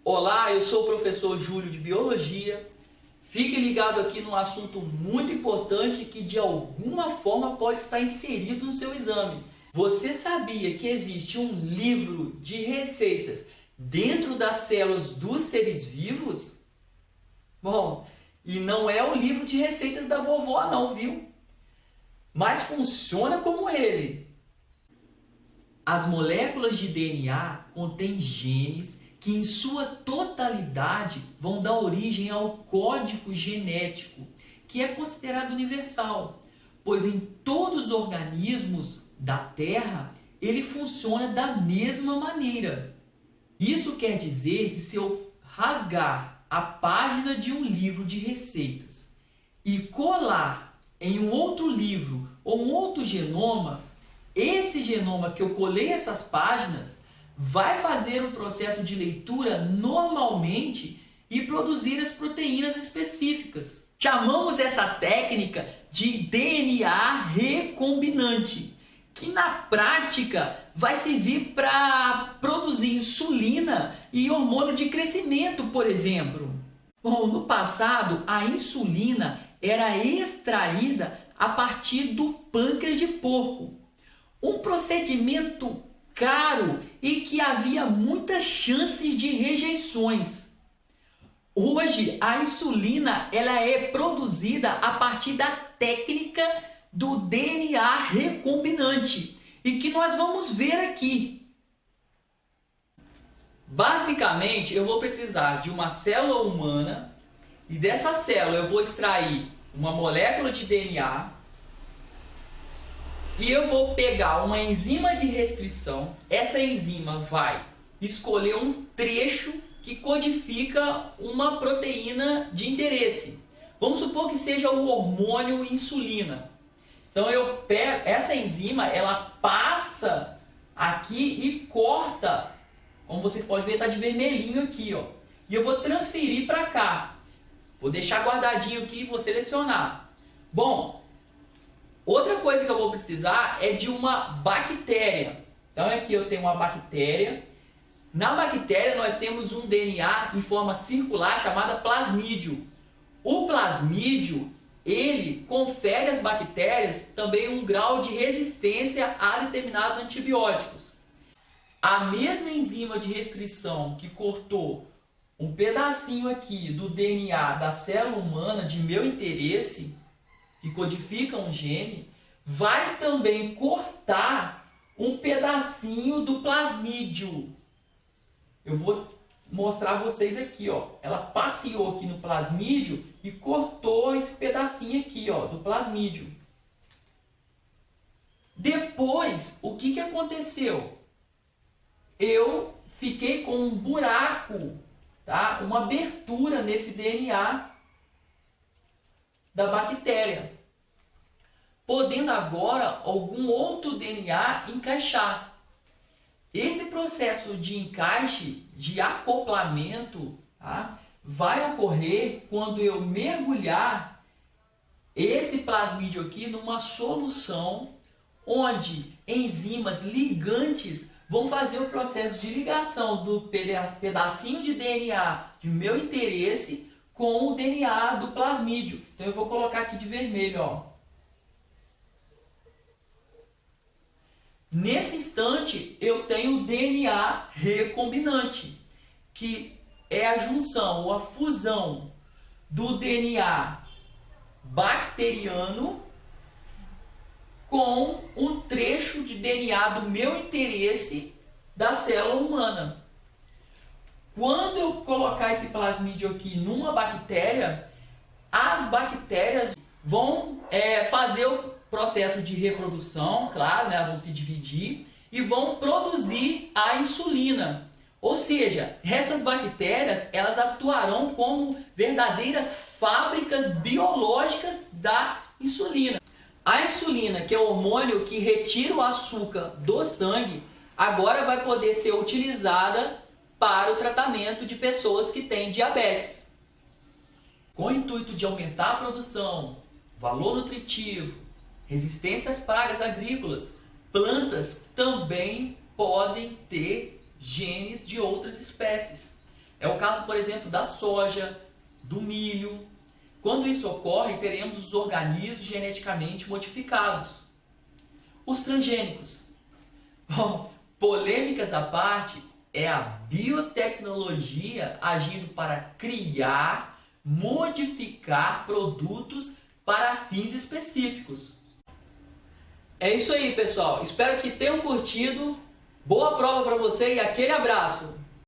Olá, eu sou o professor Júlio de Biologia. Fique ligado aqui num assunto muito importante que de alguma forma pode estar inserido no seu exame. Você sabia que existe um livro de receitas dentro das células dos seres vivos? Bom, e não é o livro de receitas da vovó não, viu? Mas funciona como ele. As moléculas de DNA contêm genes que em sua totalidade vão dar origem ao código genético, que é considerado universal, pois em todos os organismos da Terra ele funciona da mesma maneira. Isso quer dizer que se eu rasgar a página de um livro de receitas e colar em um outro livro ou um outro genoma, esse genoma que eu colei essas páginas vai fazer o processo de leitura normalmente e produzir as proteínas específicas. Chamamos essa técnica de DNA recombinante, que na prática vai servir para produzir insulina e hormônio de crescimento, por exemplo. Bom, no passado, a insulina era extraída a partir do pâncreas de porco. Um procedimento caro e que havia muitas chances de rejeições. Hoje, a insulina ela é produzida a partir da técnica do DNA recombinante e que nós vamos ver aqui. Basicamente, eu vou precisar de uma célula humana e dessa célula eu vou extrair uma molécula de DNA. E eu vou pegar uma enzima de restrição, essa enzima vai escolher um trecho que codifica uma proteína de interesse. Vamos supor que seja o hormônio insulina. Então eu pego essa enzima, ela passa aqui e corta, como vocês podem ver, está de vermelhinho aqui, ó. E eu vou transferir para cá. Vou deixar guardadinho aqui e vou selecionar. Bom, outra coisa que eu vou precisar é de uma bactéria. Então aqui eu tenho uma bactéria. Na bactéria nós temos um DNA em forma circular chamada plasmídio. O plasmídio, ele confere às bactérias também um grau de resistência a determinados antibióticos. A mesma enzima de restrição que cortou um pedacinho aqui do DNA da célula humana de meu interesse, que codifica um gene, vai também cortar um pedacinho do plasmídio. Eu vou mostrar a vocês aqui, ó. Ela passeou aqui no plasmídio e cortou esse pedacinho aqui, ó, do plasmídio. Depois, o que aconteceu? Eu fiquei com um buraco, tá? Uma abertura nesse DNA da bactéria, podendo agora algum outro DNA encaixar. Esse processo de encaixe, de acoplamento, tá, vai ocorrer quando eu mergulhar esse plasmídio aqui numa solução onde enzimas ligantes vão fazer o processo de ligação do pedacinho de DNA de meu interesse com o DNA do plasmídio. Então eu vou colocar aqui de vermelho, ó. Nesse instante eu tenho o DNA recombinante, que é a junção ou a fusão do DNA bacteriano com um trecho de DNA do meu interesse da célula humana. Quando eu colocar esse plasmídio aqui numa bactéria, as bactérias vão fazer o processo de reprodução, claro, né? Vão se dividir e vão produzir a insulina. Ou seja, essas bactérias elas atuarão como verdadeiras fábricas biológicas da insulina. A insulina, que é o hormônio que retira o açúcar do sangue, agora vai poder ser utilizada para o tratamento de pessoas que têm diabetes. Com o intuito de aumentar a produção, valor nutritivo, resistência às pragas agrícolas, plantas também podem ter genes de outras espécies. É o caso, por exemplo, da soja, do milho. Quando isso ocorre, teremos os organismos geneticamente modificados. Os transgênicos. Bom, polêmicas à parte, é a biotecnologia agindo para criar, modificar produtos para fins específicos. É isso aí, pessoal. Espero que tenham curtido. Boa prova para você e aquele abraço!